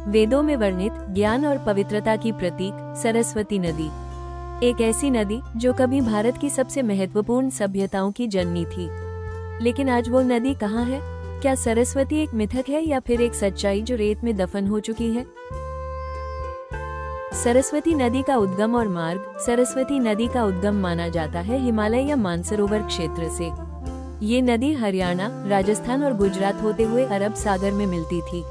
वेदों में वर्णित ज्ञान और पवित्रता की प्रतीक सरस्वती नदी, एक ऐसी नदी जो कभी भारत की सबसे महत्वपूर्ण सभ्यताओं की जननी थी। लेकिन आज वो नदी कहाँ है? क्या सरस्वती एक मिथक है या फिर एक सच्चाई जो रेत में दफन हो चुकी है? सरस्वती नदी का उद्गम और मार्ग। सरस्वती नदी का उद्गम माना जाता है हिमालय या मानसरोवर क्षेत्र से। ये नदी हरियाणा, राजस्थान और गुजरात होते हुए अरब सागर में मिलती थी।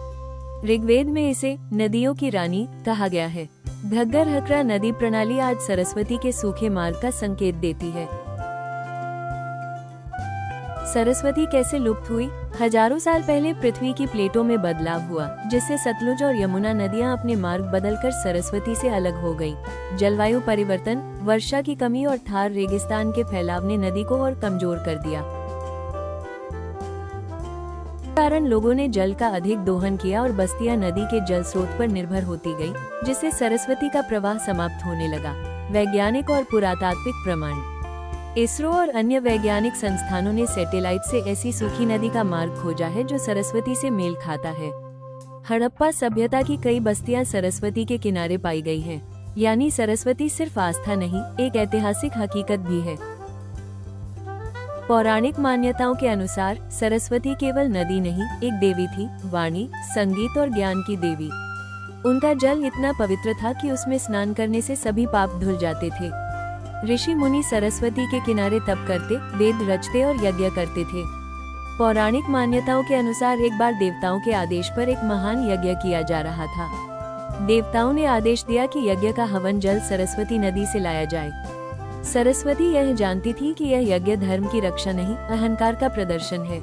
ऋग्वेद में इसे नदियों की रानी कहा गया है। घग्गर हकरा नदी प्रणाली आज सरस्वती के सूखे मार्ग का संकेत देती है। सरस्वती कैसे लुप्त हुई? हजारों साल पहले पृथ्वी की प्लेटों में बदलाव हुआ, जिससे सतलुज और यमुना नदियां अपने मार्ग बदलकर सरस्वती से अलग हो गईं। जलवायु परिवर्तन, वर्षा की कमी और थार रेगिस्तान के फैलाव ने नदी को और कमजोर कर दिया। कारण लोगों ने जल का अधिक दोहन किया और बस्तियां नदी के जल स्रोत पर निर्भर होती गई, जिससे सरस्वती का प्रवाह समाप्त होने लगा। वैज्ञानिक और पुरातात्विक प्रमाण। इसरो और अन्य वैज्ञानिक संस्थानों ने सैटेलाइट से ऐसी सूखी नदी का मार्ग खोजा है जो सरस्वती से मेल खाता है। हड़प्पा सभ्यता की कई बस्तियां सरस्वती के किनारे पाई गई हैं। यानी सरस्वती सिर्फ आस्था नहीं, एक ऐतिहासिक हकीकत भी है। पौराणिक मान्यताओं के अनुसार सरस्वती केवल नदी नहीं, एक देवी थी, वाणी, संगीत और ज्ञान की देवी। उनका जल इतना पवित्र था कि उसमें स्नान करने से सभी पाप धुल जाते थे। ऋषि मुनि सरस्वती के किनारे तप करते, वेद रचते और यज्ञ करते थे। पौराणिक मान्यताओं के अनुसार एक बार देवताओं के आदेश पर एक महान यज्ञ किया जा रहा था। देवताओं ने आदेश दिया कि यज्ञ का हवन जल सरस्वती नदी से लाया जाए। सरस्वती यह जानती थी कि यह यज्ञ धर्म की रक्षा नहीं, अहंकार का प्रदर्शन है।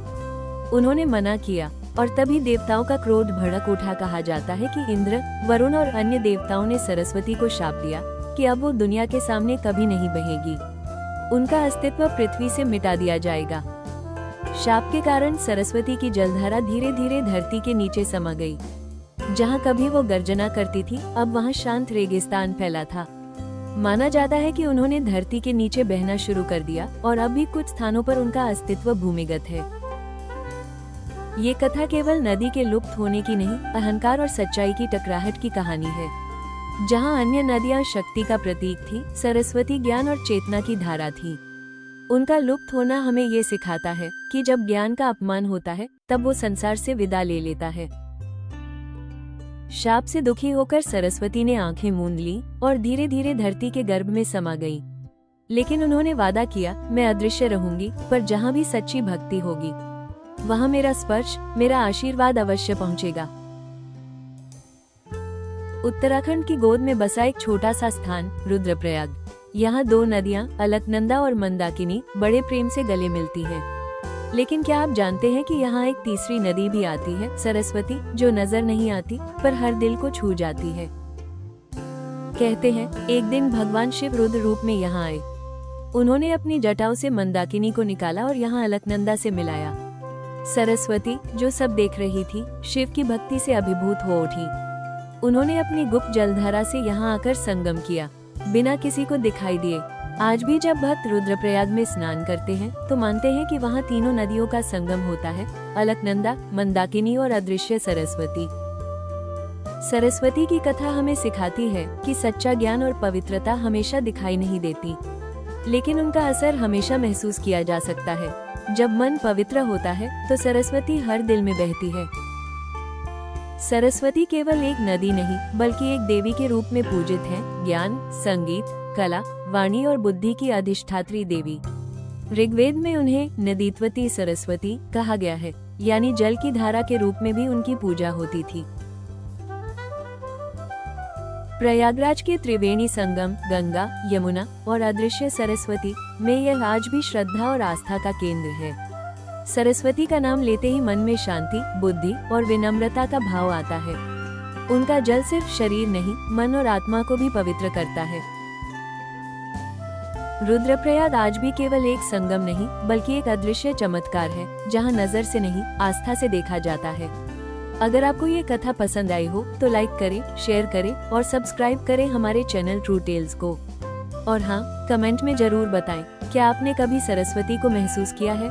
उन्होंने मना किया और तभी देवताओं का क्रोध भड़क उठा। कहा जाता है कि इंद्र, वरुण और अन्य देवताओं ने सरस्वती को शाप दिया कि अब वो दुनिया के सामने कभी नहीं बहेगी। उनका अस्तित्व पृथ्वी से मिटा दिया जाएगा। शाप के कारण सरस्वती की जलधारा धीरे धीरे धरती के नीचे समा गई। जहाँ कभी वो गर्जना करती थी, अब वहाँ शांत रेगिस्तान फैला था। माना जाता है कि उन्होंने धरती के नीचे बहना शुरू कर दिया और अब भी कुछ स्थानों पर उनका अस्तित्व भूमिगत है। ये कथा केवल नदी के लुप्त होने की नहीं, अहंकार और सच्चाई की टकराहट की कहानी है। जहाँ अन्य नदियाँ शक्ति का प्रतीक थी, सरस्वती ज्ञान और चेतना की धारा थी। उनका लुप्त होना हमें ये सिखाता है कि जब ज्ञान का अपमान होता है, तब वो संसार से विदा ले लेता है। शाप से दुखी होकर सरस्वती ने आंखें मूंद ली और धीरे धीरे धरती के गर्भ में समा गई। लेकिन उन्होंने वादा किया, मैं अदृश्य रहूंगी, पर जहाँ भी सच्ची भक्ति होगी, वहाँ मेरा स्पर्श, मेरा आशीर्वाद अवश्य पहुँचेगा। उत्तराखंड की गोद में बसा एक छोटा सा स्थान, रुद्रप्रयाग। यहाँ दो नदियाँ, अलकनंदा और मंदाकिनी, बड़े प्रेम से गले मिलती हैं। लेकिन क्या आप जानते हैं कि यहाँ एक तीसरी नदी भी आती है, सरस्वती, जो नजर नहीं आती पर हर दिल को छू जाती है। कहते हैं एक दिन भगवान शिव रुद्र रूप में यहाँ आए। उन्होंने अपनी जटाओं से मंदाकिनी को निकाला और यहाँ अलकनंदा से मिलाया। सरस्वती, जो सब देख रही थी, शिव की भक्ति से अभिभूत हो उठी। उन्होंने अपनी गुप्त जलधारा से यहाँ आकर संगम किया, बिना किसी को दिखाई दिए। आज भी जब भक्त रुद्रप्रयाग में स्नान करते हैं तो मानते हैं कि वहाँ तीनों नदियों का संगम होता है, अलकनंदा, मंदाकिनी और अदृश्य सरस्वती। सरस्वती की कथा हमें सिखाती है कि सच्चा ज्ञान और पवित्रता हमेशा दिखाई नहीं देती, लेकिन उनका असर हमेशा महसूस किया जा सकता है। जब मन पवित्र होता है तो सरस्वती हर दिल में बहती है। सरस्वती केवल एक नदी नहीं, बल्कि एक देवी के रूप में पूजित है। ज्ञान, संगीत, कला, वाणी और बुद्धि की अधिष्ठात्री देवी। ऋग्वेद में उन्हें नदीत्वती सरस्वती कहा गया है, यानी जल की धारा के रूप में भी उनकी पूजा होती थी। प्रयागराज के त्रिवेणी संगम, गंगा, यमुना और अदृश्य सरस्वती में यह आज भी श्रद्धा और आस्था का केंद्र है। सरस्वती का नाम लेते ही मन में शांति, बुद्धि और विनम्रता का भाव आता है। उनका जल सिर्फ शरीर नहीं, मन और आत्मा को भी पवित्र करता है। रुद्रप्रयाग आज भी केवल एक संगम नहीं, बल्कि एक अदृश्य चमत्कार है, जहां नजर से नहीं, आस्था से देखा जाता है। अगर आपको ये कथा पसंद आई हो तो लाइक करें, शेयर करें और सब्सक्राइब करें हमारे चैनल ट्रू टेल्स को। और हाँ, कमेंट में जरूर बताएं, क्या आपने कभी सरस्वती को महसूस किया है?